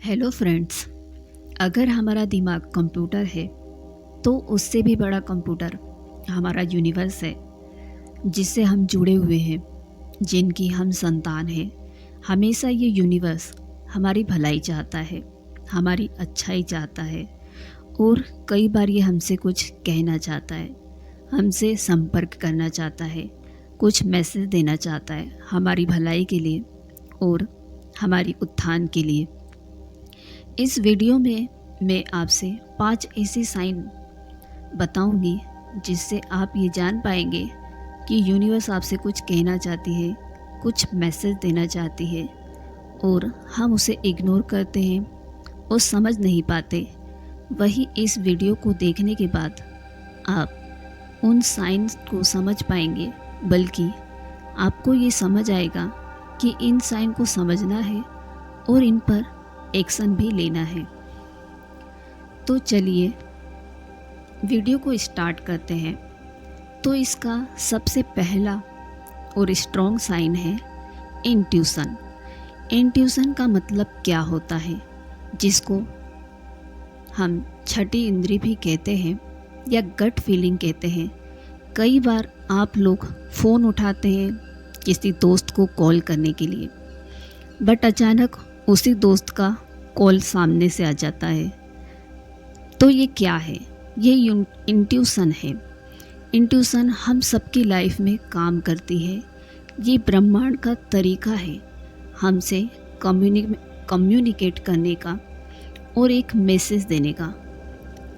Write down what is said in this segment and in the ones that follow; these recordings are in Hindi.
Hello friends. अगर हमारा दिमाग कंप्यूटर है तो उससे भी बड़ा कंप्यूटर हमारा यूनिवर्स है, जिससे हम जुड़े हुए हैं, जिनकी हम संतान हैं। हमेशा ये यूनिवर्स हमारी भलाई चाहता है, हमारी अच्छाई चाहता है और कई बार ये हमसे कुछ कहना चाहता है, हमसे संपर्क करना चाहता है, कुछ मैसेज देना चाहता है हमारी भलाई के लिए और हमारी उत्थान के लिए। इस वीडियो में मैं आपसे 5 ऐसी साइन बताऊंगी जिससे आप ये जान पाएंगे कि यूनिवर्स आपसे कुछ कहना चाहती है, कुछ मैसेज देना चाहती है और हम उसे इग्नोर करते हैं और समझ नहीं पाते। वही इस वीडियो को देखने के बाद आप उन साइंस को समझ पाएंगे, बल्कि आपको ये समझ आएगा कि इन साइन को समझना है और इन पर एक्शन भी लेना है। तो चलिए वीडियो को स्टार्ट करते हैं। तो इसका सबसे पहला और स्ट्रॉन्ग साइन है इंट्यूशन। इंट्यूशन का मतलब क्या होता है, जिसको हम छठी इंद्री भी कहते हैं या गट फीलिंग कहते हैं। कई बार आप लोग फ़ोन उठाते हैं किसी दोस्त को कॉल करने के लिए, बट अचानक उसी दोस्त का कॉल सामने से आ जाता है। तो ये क्या है? ये इंट्यूशन है। इंट्यूशन हम सबकी लाइफ में काम करती है। ये ब्रह्मांड का तरीका है हमसे कम्युनिकेट करने का और एक मैसेज देने का।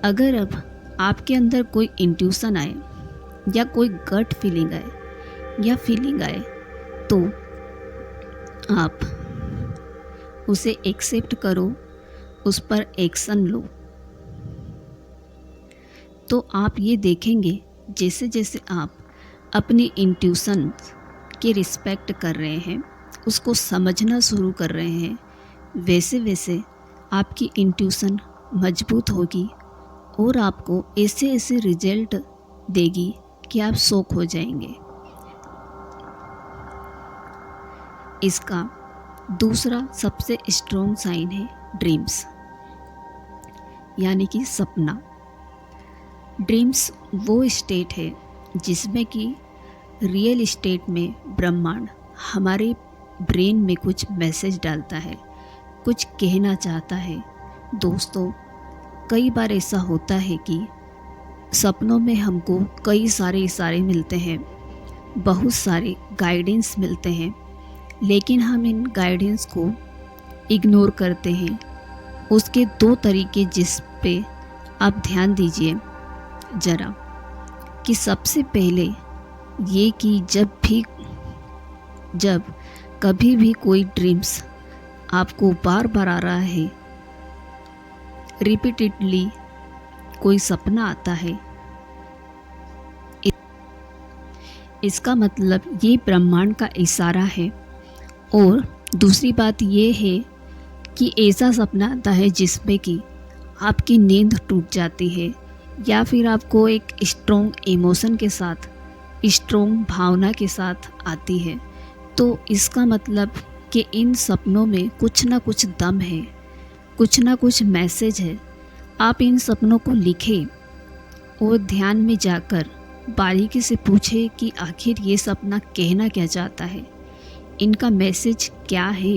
अगर अब आपके अंदर कोई इंट्यूशन आए या कोई गट फीलिंग आए या फीलिंग आए, तो आप उसे एक्सेप्ट करो, उस पर एक्शन लो। तो आप ये देखेंगे जैसे जैसे आप अपनी इंट्यूशन की रिस्पेक्ट कर रहे हैं, उसको समझना शुरू कर रहे हैं, वैसे वैसे आपकी इंट्यूशन मजबूत होगी और आपको ऐसे ऐसे रिजल्ट देगी कि आप शॉक हो जाएंगे। इसका दूसरा सबसे स्ट्रॉन्ग साइन है ड्रीम्स, यानी कि सपना। ड्रीम्स वो स्टेट है जिसमें कि रियल स्टेट में ब्रह्मांड हमारे ब्रेन में कुछ मैसेज डालता है, कुछ कहना चाहता है। दोस्तों, कई बार ऐसा होता है कि सपनों में हमको कई सारे इशारे मिलते हैं, बहुत सारे गाइडेंस मिलते हैं, लेकिन हम इन गाइडेंस को इग्नोर करते हैं। उसके 2 तरीके जिस पे आप ध्यान दीजिए ज़रा, कि सबसे पहले ये कि जब कभी भी कोई ड्रीम्स आपको बार बार आ रहा है, रिपीटेडली कोई सपना आता है, इसका मतलब ये ब्रह्मांड का इशारा है। और दूसरी बात ये है कि ऐसा सपना आता है जिसमें कि आपकी नींद टूट जाती है या फिर आपको एक स्ट्रॉन्ग इमोशन के साथ, स्ट्रॉन्ग भावना के साथ आती है, तो इसका मतलब कि इन सपनों में कुछ ना कुछ दम है, कुछ ना कुछ मैसेज है। आप इन सपनों को लिखें और ध्यान में जाकर बारीकी से पूछें कि आखिर ये सपना कहना क्या चाहता है, इनका मैसेज क्या है,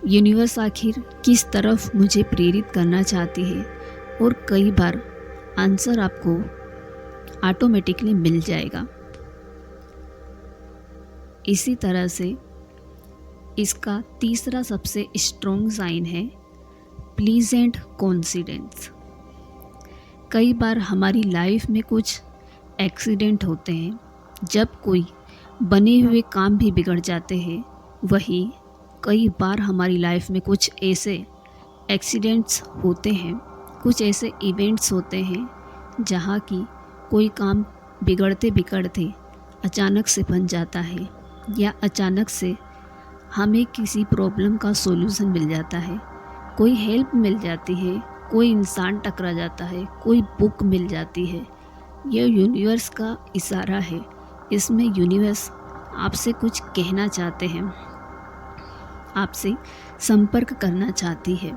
यूनिवर्स आखिर किस तरफ मुझे प्रेरित करना चाहती है। और कई बार आंसर आपको ऑटोमेटिकली मिल जाएगा। इसी तरह से इसका तीसरा सबसे स्ट्रॉन्ग साइन है प्लीजेंट कोइंसिडेंस। कई बार हमारी लाइफ में कुछ एक्सीडेंट होते हैं, जब कोई बने हुए काम भी बिगड़ जाते हैं। वही कई बार हमारी लाइफ में कुछ ऐसे एक्सीडेंट्स होते हैं, कुछ ऐसे इवेंट्स होते हैं जहाँ की कोई काम बिगड़ते बिगड़ते अचानक से बन जाता है, या अचानक से हमें किसी प्रॉब्लम का सॉल्यूशन मिल जाता है, कोई हेल्प मिल जाती है, कोई इंसान टकरा जाता है, कोई बुक मिल जाती है। यह यूनिवर्स का इशारा है। इसमें यूनिवर्स आपसे कुछ कहना चाहते हैं, आपसे संपर्क करना चाहती है।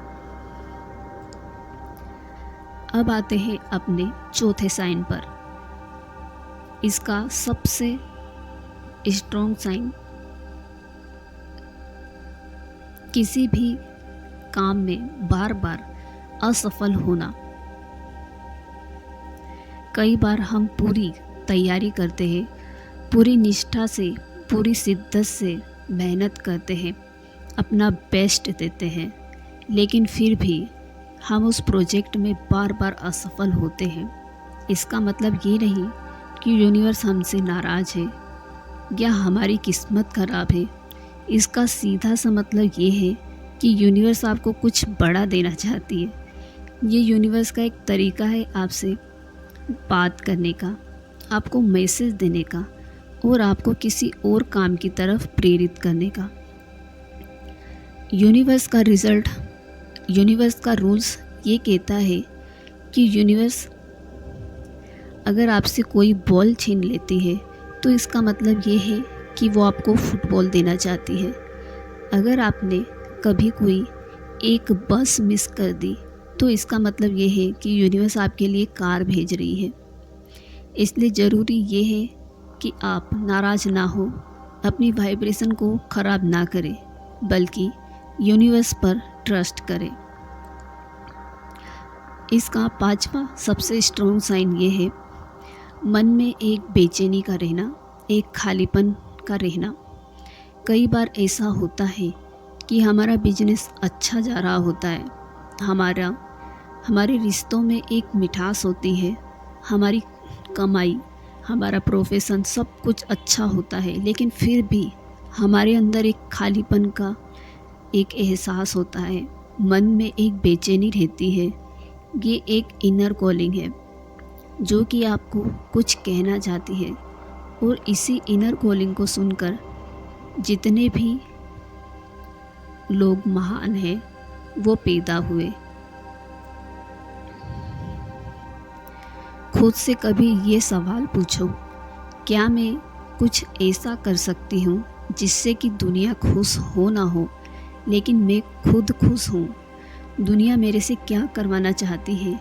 अब आते हैं अपने चौथे साइन पर। इसका सबसे स्ट्रॉन्ग साइन किसी भी काम में बार बार असफल होना। कई बार हम पूरी तैयारी करते हैं, पूरी निष्ठा से, पूरी शिद्दत से मेहनत करते हैं, अपना बेस्ट देते हैं, लेकिन फिर भी हम उस प्रोजेक्ट में बार बार असफल होते हैं। इसका मतलब ये नहीं कि यूनिवर्स हमसे नाराज़ है या हमारी किस्मत ख़राब है। इसका सीधा सा मतलब ये है कि यूनिवर्स आपको कुछ बड़ा देना चाहती है। ये यूनिवर्स का एक तरीका है आपसे बात करने का, आपको मैसेज देने का और आपको किसी और काम की तरफ प्रेरित करने का। यूनिवर्स का रूल्स ये कहता है कि यूनिवर्स अगर आपसे कोई बॉल छीन लेती है तो इसका मतलब ये है कि वो आपको फुटबॉल देना चाहती है। अगर आपने कभी कोई एक बस मिस कर दी तो इसका मतलब ये है कि यूनिवर्स आपके लिए कार भेज रही है। इसलिए ज़रूरी ये है कि आप नाराज़ ना हो, अपनी वाइब्रेशन को ख़राब ना करें, बल्कि यूनिवर्स पर ट्रस्ट करें। इसका पांचवा सबसे स्ट्रॉन्ग साइन ये है, मन में एक बेचैनी का रहना, एक खालीपन का रहना। कई बार ऐसा होता है कि हमारा बिजनेस अच्छा जा रहा होता है, हमारे रिश्तों में एक मिठास होती है, हमारी कमाई, हमारा प्रोफेशन सब कुछ अच्छा होता है, लेकिन फिर भी हमारे अंदर एक खालीपन का एक एहसास होता है, मन में एक बेचैनी रहती है। ये एक इनर कॉलिंग है जो कि आपको कुछ कहना चाहती है, और इसी इनर कॉलिंग को सुनकर जितने भी लोग महान हैं वो पैदा हुए। खुद से कभी ये सवाल पूछो, क्या मैं कुछ ऐसा कर सकती हूँ जिससे कि दुनिया खुश हो ना हो, लेकिन मैं खुद खुश हूँ। दुनिया मेरे से क्या करवाना चाहती है,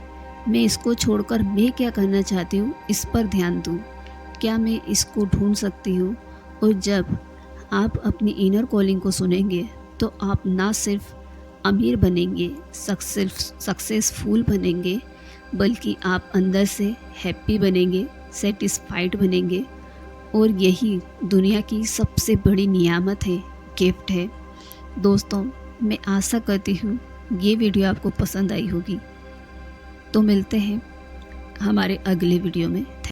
मैं इसको छोड़कर मैं क्या करना चाहती हूँ इस पर ध्यान दूँ। क्या मैं इसको ढूंढ सकती हूँ? और जब आप अपनी इनर कॉलिंग को सुनेंगे तो आप ना सिर्फ अमीर बनेंगे, सक्सेसफुल बनेंगे, बल्कि आप अंदर से हैप्पी बनेंगे, सेटिस्फाइड बनेंगे। और यही दुनिया की सबसे बड़ी नियामत है, गिफ्ट है। दोस्तों, मैं आशा करती हूँ ये वीडियो आपको पसंद आई होगी। तो मिलते हैं हमारे अगले वीडियो में।